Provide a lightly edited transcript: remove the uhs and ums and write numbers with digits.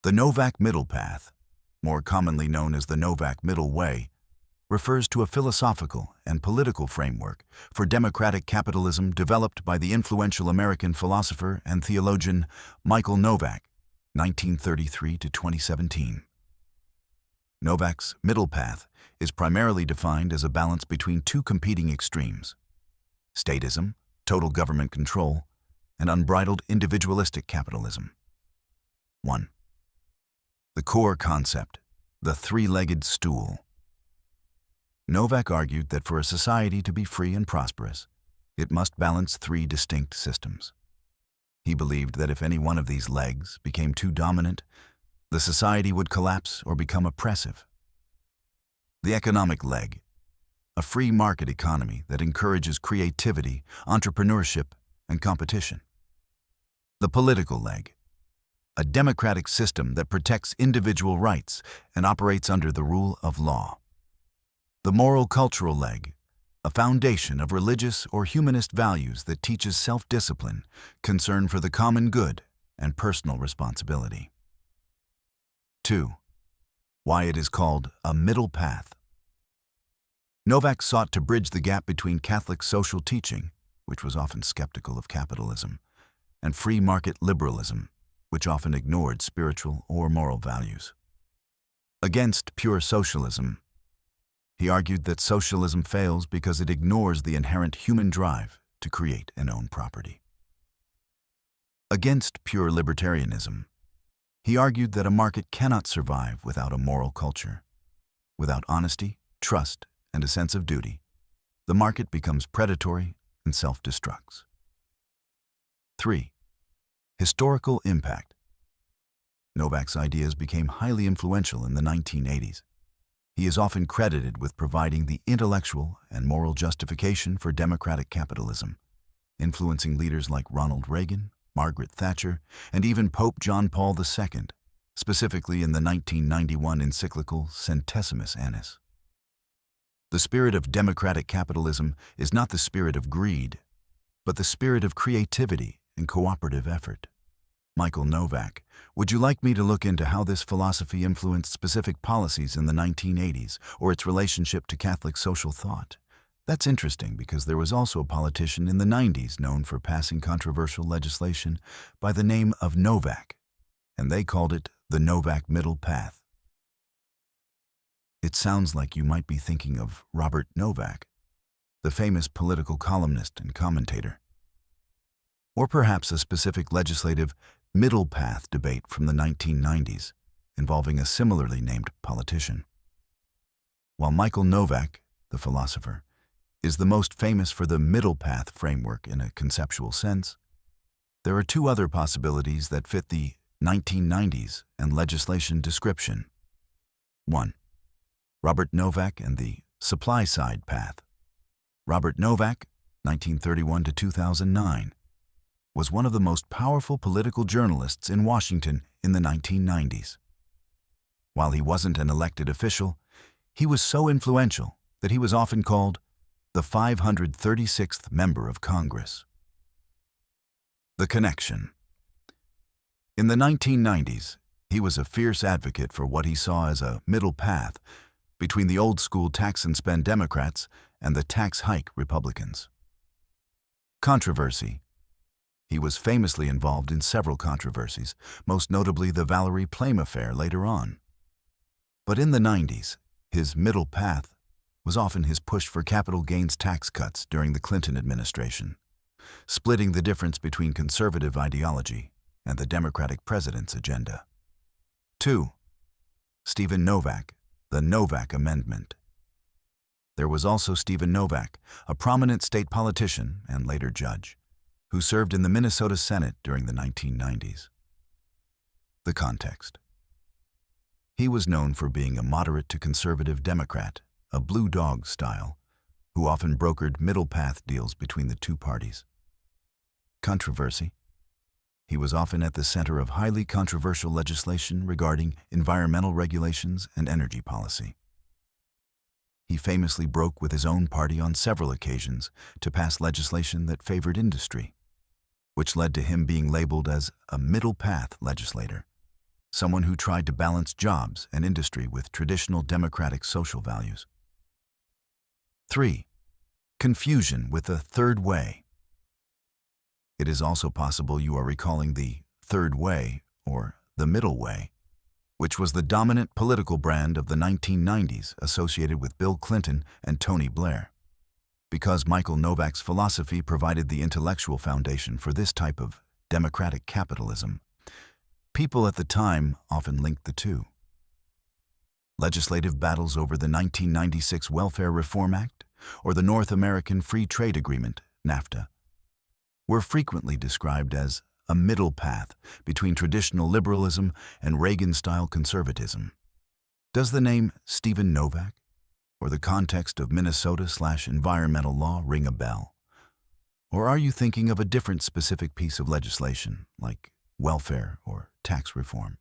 The Novak Middle Path, more commonly known as the Novak Middle Way, refers to a philosophical and political framework for democratic capitalism developed by the influential American philosopher and theologian Michael Novak, 1933 to 2017. Novak's middle path is primarily defined as a balance between two competing extremes: statism, total government control, and unbridled individualistic capitalism. 1. The core concept, the three-legged stool. Novak argued that for a society to be free and prosperous, it must balance three distinct systems. He believed that if any one of these legs became too dominant, the society would collapse or become oppressive. The economic leg, a free market economy that encourages creativity, entrepreneurship, and competition. The political leg, a democratic system that protects individual rights and operates under the rule of law. The moral-cultural leg, a foundation of religious or humanist values that teaches self-discipline, concern for the common good, and personal responsibility. 2. Why it is called a middle path. Novak sought to bridge the gap between Catholic social teaching, which was often skeptical of capitalism, and free market liberalism, which often ignored spiritual or moral values. Against pure socialism, he argued that socialism fails because it ignores the inherent human drive to create and own property. Against pure libertarianism, he argued that a market cannot survive without a moral culture. Without honesty, trust, and a sense of duty, the market becomes predatory and self-destructs. 3. Historical impact. Novak's ideas became highly influential in the 1980s. He is often credited with providing the intellectual and moral justification for democratic capitalism, influencing leaders like Ronald Reagan, Margaret Thatcher, and even Pope John Paul II, specifically in the 1991 encyclical Centesimus Annus. The spirit of democratic capitalism is not the spirit of greed, but the spirit of creativity and cooperative effort. Michael Novak, would you like me to look into how this philosophy influenced specific policies in the 1980s or its relationship to Catholic social thought? That's interesting because there was also a politician in the 90s known for passing controversial legislation by the name of Novak, and they called it the Novak Middle Path. It sounds like you might be thinking of Robert Novak, the famous political columnist and commentator. Or perhaps a specific legislative middle path debate from the 1990s involving a similarly named politician. While Michael Novak, the philosopher, is the most famous for the middle path framework in a conceptual sense, there are two other possibilities that fit the 1990s and legislation description. 1. Robert Novak and the supply-side path. Robert Novak, 1931 to 2009, was one of the most powerful political journalists in Washington in the 1990s. While he wasn't an elected official, he was so influential that he was often called the 536th member of Congress. The connection. In the 1990s, he was a fierce advocate for what he saw as a middle path between the old-school tax-and-spend Democrats and the tax-hike Republicans. Controversy. He was famously involved in several controversies, most notably the Valerie Plame affair later on. But in the 90s, his middle path was often his push for capital gains tax cuts during the Clinton administration, splitting the difference between conservative ideology and the Democratic president's agenda. 2. Stephen Novak, the Novak Amendment. There was also Stephen Novak, a prominent state politician and later judge, who served in the Minnesota Senate during the 1990s. The context. He was known for being a moderate to conservative Democrat, a blue dog style, who often brokered middle path deals between the two parties. Controversy. He was often at the center of highly controversial legislation regarding environmental regulations and energy policy. He famously broke with his own party on several occasions to pass legislation that favored industry, which led to him being labeled as a middle path legislator, someone who tried to balance jobs and industry with traditional democratic social values. 3. Confusion with the third way. It is also possible you are recalling the third way or the middle way, which was the dominant political brand of the 1990s associated with Bill Clinton and Tony Blair. Because Michael Novaks' philosophy provided the intellectual foundation for this type of democratic capitalism, people at the time often linked the two. Legislative battles over the 1996 Welfare Reform Act or the North American Free Trade Agreement, NAFTA, were frequently described as a middle path between traditional liberalism and Reagan-style conservatism. Does the name Stephen Novak or the context of Minnesota/environmental law ring a bell? Or are you thinking of a different specific piece of legislation, like welfare or tax reform?